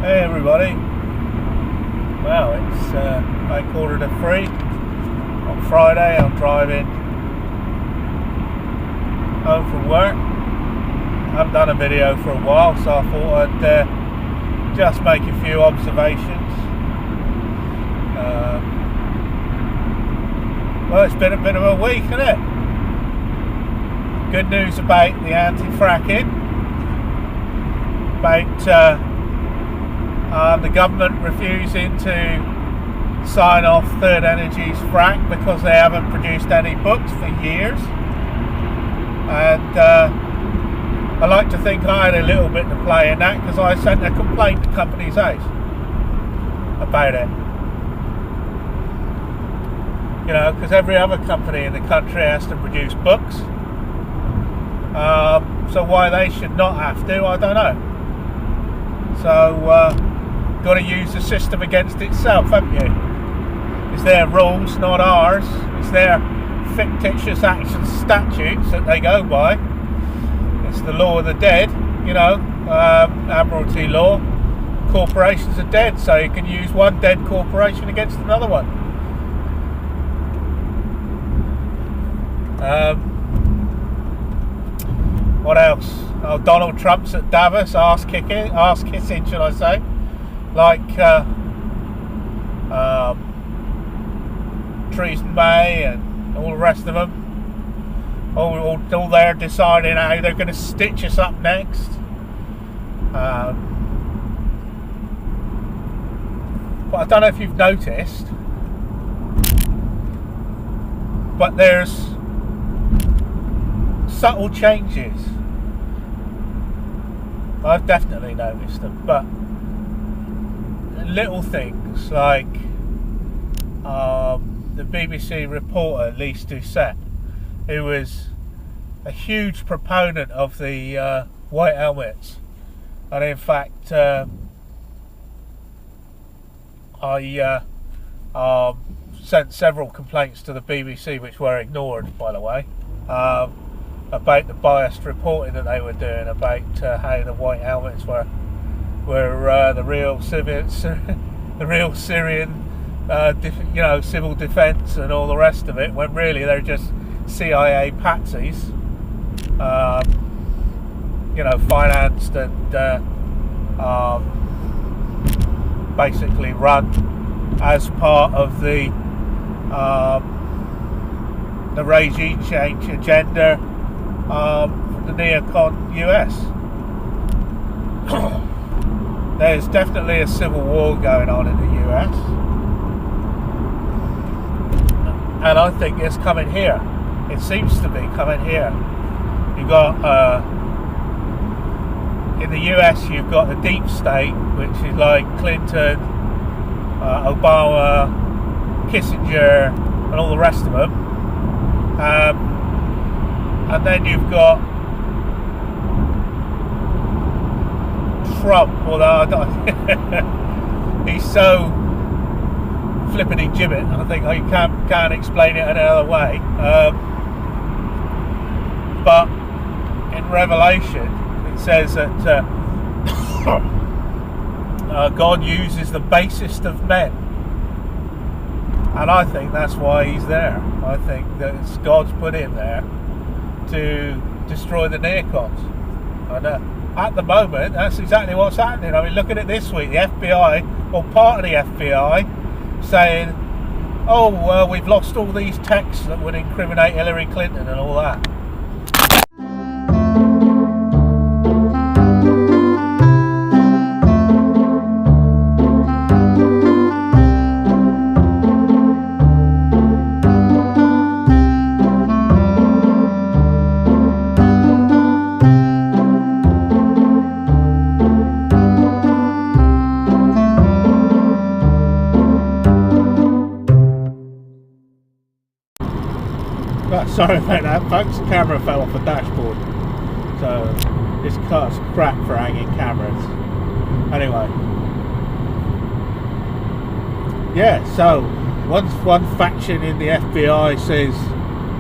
Hey everybody. Well, it's like 2:45 on Friday. I'm driving home from work. I haven't done a video for a while, so I thought I'd just make a few observations. Well, it's been a bit of a week, hasn't it? Good news about the anti-fracking, about the government refusing to sign off Third Energy's frack because they haven't produced any books for years. And I like to think I had a little bit to play in that, because I sent a complaint to Companies House about it. You know, because every other company in the country has to produce books. So why they should not have to, I don't know. So, got to use the system against itself, haven't you? It's their rules, not ours. It's their fictitious action statutes that they go by. It's the law of the dead, you know, Admiralty law. Corporations are dead, so you can use one dead corporation against another one. What else? Oh, Donald Trump's at Davos, arse kissing, should I say? Like Theresa May and all the rest of them. All there deciding how they're going to stitch us up next. But I don't know if you've noticed, but there's subtle changes. I've definitely noticed them, but little things like the BBC reporter Lise Doucette, who was a huge proponent of the white helmets, and in fact I sent several complaints to the BBC, which were ignored, by the way, about the biased reporting that they were doing about how the white helmets were the real civilians, the real Syrian, civil defence and all the rest of it, when really they're just CIA patsies, financed and basically run as part of the regime change agenda from the neocon US. There's definitely a civil war going on in the US, and I think it's coming here. It seems to be coming here. You've got in the US, you've got the deep state, which is like Clinton, Obama, Kissinger, and all the rest of them. And then you've got Trump, although he's so flippity gibbet, I think I can't explain it any other way. But in Revelation, it says that God uses the basest of men, and I think that's why he's there. I think that it's God's put him there to destroy the neocons. And at the moment, that's exactly what's happening. I mean, look at it this week. The FBI, or part of the FBI, saying, oh, well, we've lost all these texts that would incriminate Hillary Clinton and all that. Sorry about that, folks. The camera fell off the dashboard, so this car's crap for hanging cameras. Anyway, yeah. So once one faction in the FBI says,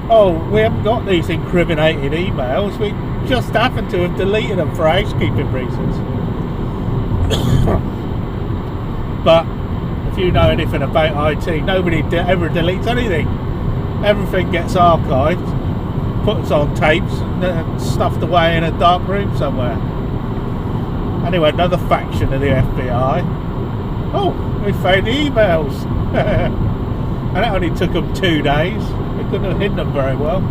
"Oh, we haven't got these incriminating emails. We just happen to have deleted them for housekeeping reasons," But if you know anything about IT, nobody ever deletes anything. Everything gets archived, put on tapes, and stuffed away in a dark room somewhere. Anyway, another faction of the FBI. Oh, we found the emails. And it only took them 2 days. They couldn't have hidden them very well.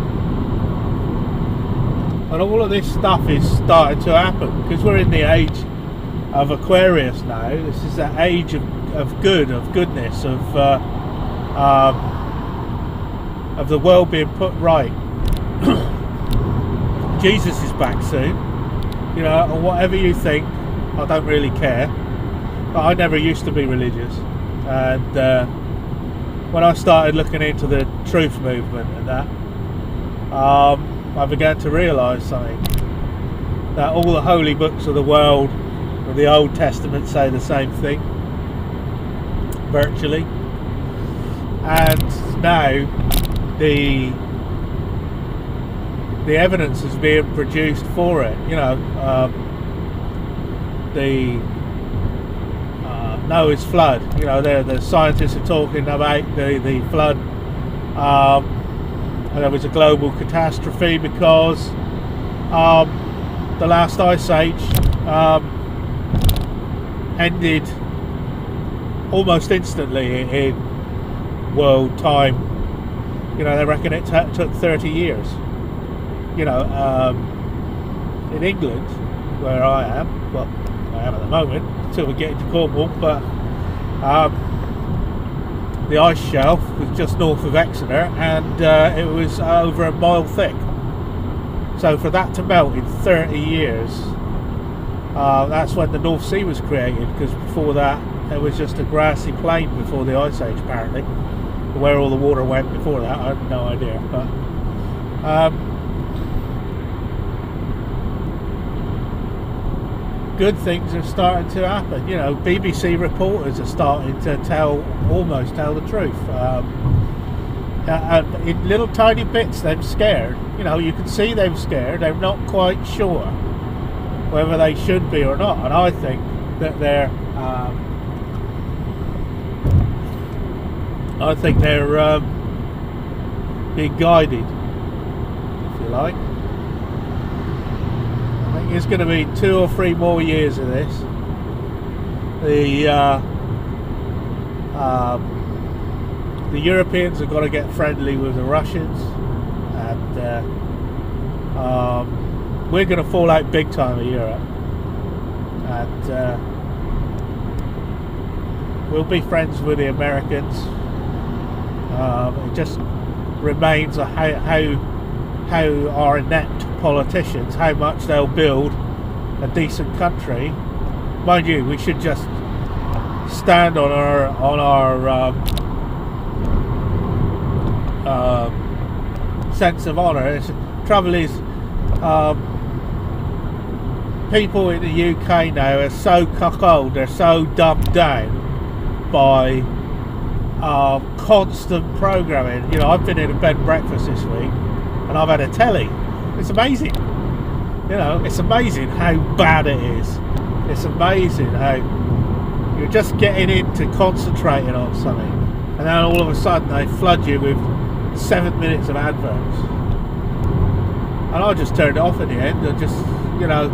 And all of this stuff is starting to happen because we're in the age of Aquarius now. This is the age of goodness, of the world being put right. Jesus is back soon. You know, and whatever you think, I don't really care. But I never used to be religious, and when I started looking into the truth movement and that, I began to realise something, that all the holy books of the world, or the Old Testament, say the same thing, virtually. And now the evidence is being produced for it. You know, the Noah's flood. You know, the scientists are talking about the flood. And there was a global catastrophe because the last ice age ended almost instantly in world time. You know, they reckon it took 30 years. You know, in England, where I am, well, I am at the moment, until we get into Cornwall, but the ice shelf was just north of Exeter, and it was over a mile thick. So for that to melt in 30 years, that's when the North Sea was created, because before that it was just a grassy plain before the ice age, apparently. Where all the water went before that, I have no idea. But good things are starting to happen. You know, BBC reporters are starting to almost tell the truth. In little tiny bits, they're scared. You know, you can see they're scared. They're not quite sure whether they should be or not. And I think that they're being guided, if you like. I think it's going to be 2 or 3 more years of this. The Europeans have got to get friendly with the Russians, and we're going to fall out big time in Europe, and we'll be friends with the Americans. It just remains how our inept politicians, how much they'll build a decent country. Mind you, we should just stand on our sense of honour. Trouble is, people in the UK now are so cuckolded, they're so dumbed down by constant programming. You know, I've been in a bed and breakfast this week, and I've had a telly. It's amazing. You know, it's amazing how bad it is. It's amazing how you're just getting into concentrating on something, and then all of a sudden they flood you with 7 minutes of adverts. And I just turned it off in the end. I just, you know,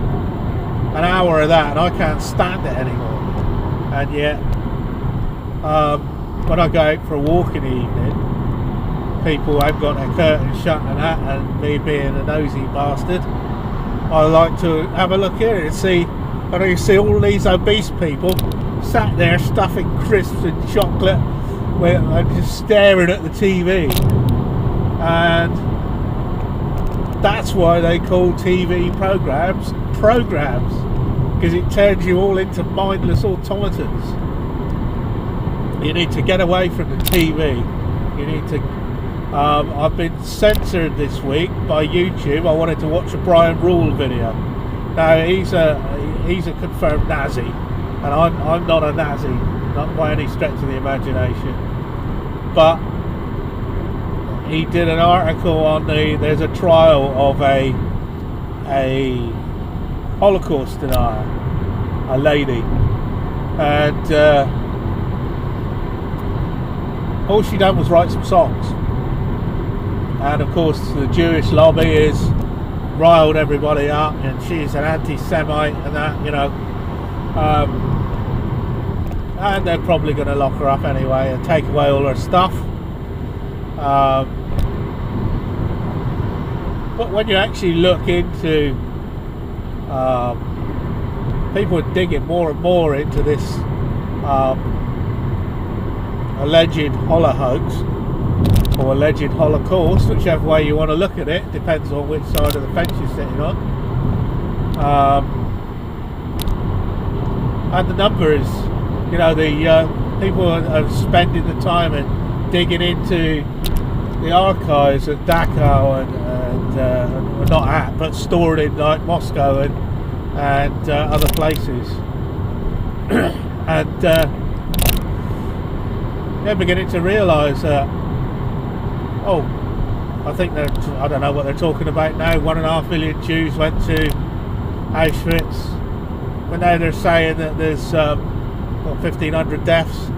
an hour of that, and I can't stand it anymore. And yet, when I go out for a walk in the evening, people haven't got their curtains shut and that, and me being a nosy bastard, I like to have a look here and see, and you see all these obese people sat there stuffing crisps and chocolate and just staring at the TV. And that's why they call TV programs, because it turns you all into mindless automatons. You need to get away from the TV. You need to. I've been censored this week by YouTube. I wanted to watch a Brian Rule video. Now he's a confirmed Nazi, and I'm not a Nazi, not by any stretch of the imagination. But he did an article on there's a trial of a Holocaust denier, a lady, and all she done was write some songs. And of course the Jewish lobby is riled everybody up, and she's an anti-Semite and that, you know. And they're probably going to lock her up anyway and take away all her stuff. But when you actually look into, people are digging more and more into this alleged hoax or alleged Holocaust, whichever way you want to look at it, depends on which side of the fence you're sitting on. And the number is, you know, the people are spending the time and digging into the archives at Dachau and not at, but stored in like Moscow and other places, and they're beginning to realise that, I think I don't know what they're talking about now. 1.5 million Jews went to Auschwitz, but now they're saying that there's 1,500 deaths.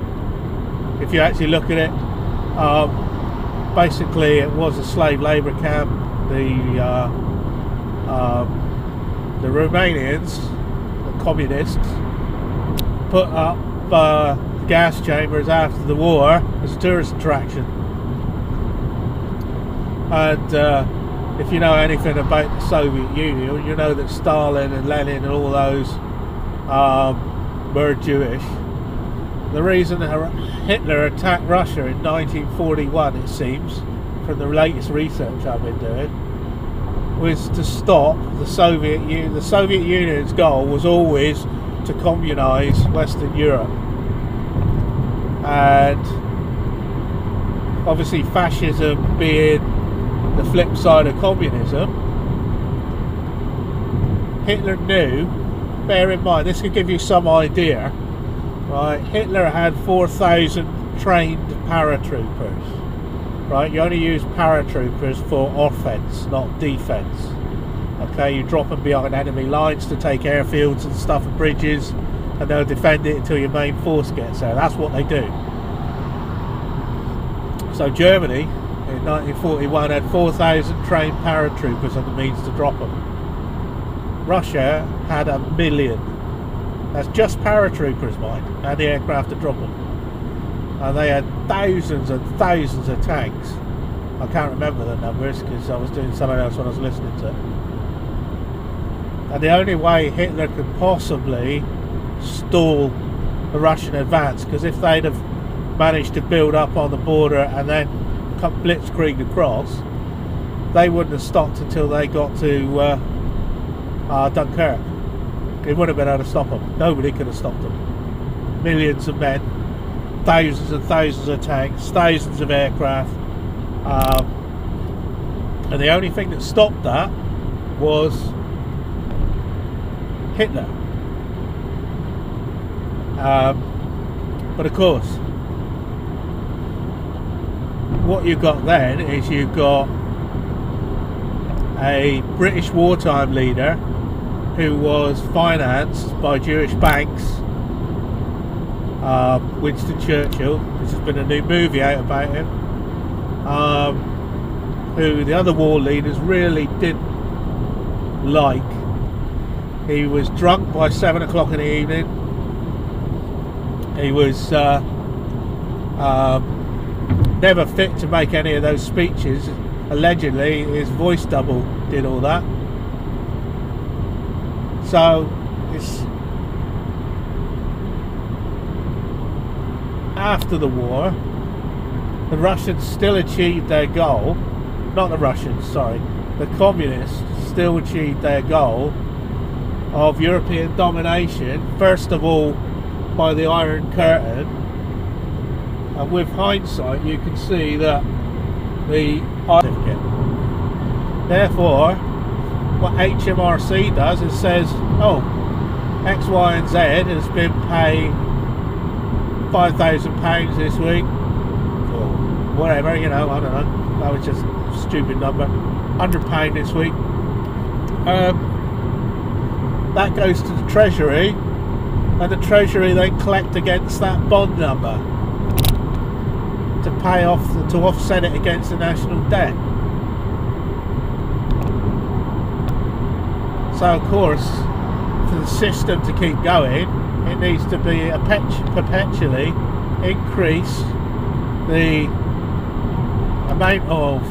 If you actually look at it, basically it was a slave labour camp. The Romanians, the communists, put up gas chambers after the war as a tourist attraction. And if you know anything about the Soviet Union, you know that Stalin and Lenin and all those were Jewish. The reason Hitler attacked Russia in 1941, it seems, from the latest research I've been doing, was to stop the Soviet Union. The Soviet Union's goal was always to communise Western Europe. And obviously fascism being the flip side of communism, Hitler knew, bear in mind, this could give you some idea, right? Hitler had 4,000 trained paratroopers, right? You only use paratroopers for offence, not defence. Okay, you drop them behind enemy lines to take airfields and stuff and bridges, and they'll defend it until your main force gets there. That's what they do. So Germany in 1941 had 4,000 trained paratroopers and the means to drop them. Russia had 1 million. That's just paratroopers, mind, and the aircraft to drop them. And they had thousands and thousands of tanks. I can't remember the numbers because I was doing something else when I was listening to it. And the only way Hitler could possibly stall the Russian advance, because if they'd have managed to build up on the border and then come blitzkrieg across, they wouldn't have stopped until they got to Dunkirk. It would have been able to stop them. Nobody could have stopped them. Millions of men, thousands and thousands of tanks, thousands of aircraft, and the only thing that stopped that was Hitler. But of course, what you've got then is you've got a British wartime leader who was financed by Jewish banks, Winston Churchill. This has been a new movie out about him, who the other war leaders really didn't like. He was drunk by 7 o'clock in the evening. He was never fit to make any of those speeches. Allegedly his voice double did all that. So it's after the war, the Russians still achieved their goal. Not the Russians, sorry, the communists still achieved their goal of European domination, first of all by the Iron Curtain. And with hindsight you can see that the certificate. Therefore what HMRC does is says, oh, X, Y and Z has been paid £5,000 this week, or whatever, you know, I don't know, that was just a stupid number, £100 this week. That goes to the Treasury, and the Treasury then collect against that bond number. to pay off, to offset it against the national debt. So of course, for the system to keep going, it needs to be perpetually increase the amount of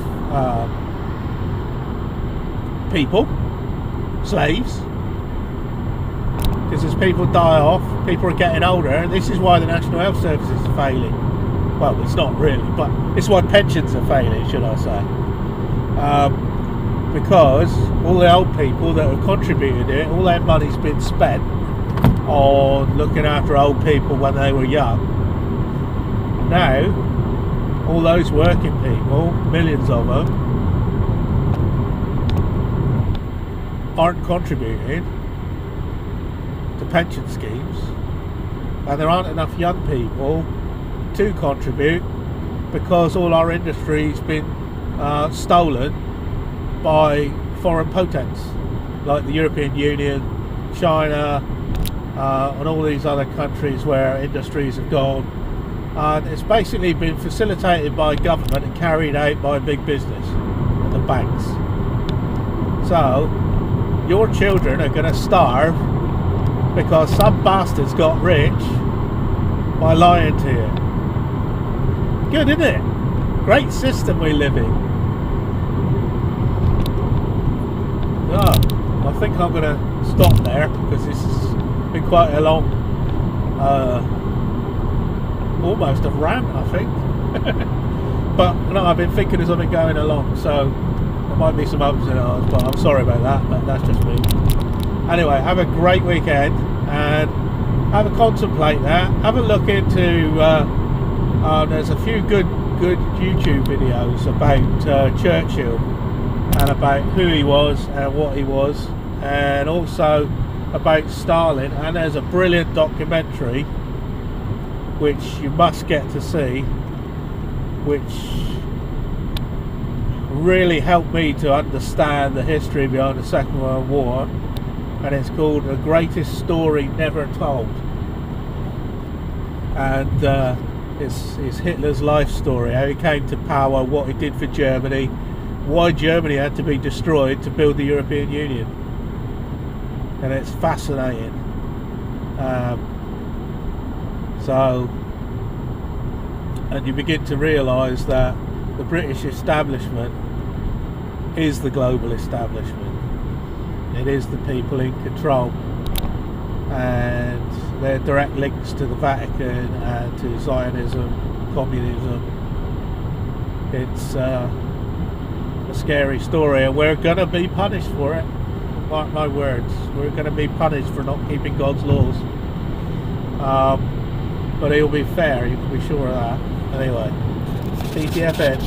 people, slaves, because as people die off, people are getting older, and this is why the National Health Service is failing. Well, it's not really, but it's why pensions are failing, should I say. Because all the old people that have contributed it, all their money's been spent on looking after old people when they were young. Now, all those working people, millions of them, aren't contributing to pension schemes, and there aren't enough young people to contribute because all our industry's been stolen by foreign potents like the European Union, China, and all these other countries where industries have gone. And it's basically been facilitated by government and carried out by big business and the banks. So your children are going to starve because some bastards got rich by lying to you. Good, isn't it? Great system we live in. Oh, I think I'm going to stop there because this has been quite a long, almost a rant, I think. But no, I've been thinking as I've been going along, so there might be some ups and downs, but I'm sorry about that, but that's just me. Anyway, have a great weekend and have a contemplate that. Have a look into, there's a few good YouTube videos about Churchill and about who he was and what he was, and also about Stalin. And there's a brilliant documentary which you must get to see, which really helped me to understand the history behind the Second World War, and it's called The Greatest Story Never Told, and it's Hitler's life story, how he came to power, what he did for Germany, why Germany had to be destroyed to build the European Union, and it's fascinating. And you begin to realise that the British establishment is the global establishment. It is the people in control, and their direct links to the Vatican and to Zionism, communism. It's a scary story, and we're going to be punished for it. Mark my words, we're going to be punished for not keeping God's laws. But he'll be fair, you can be sure of that. Anyway, TTFN.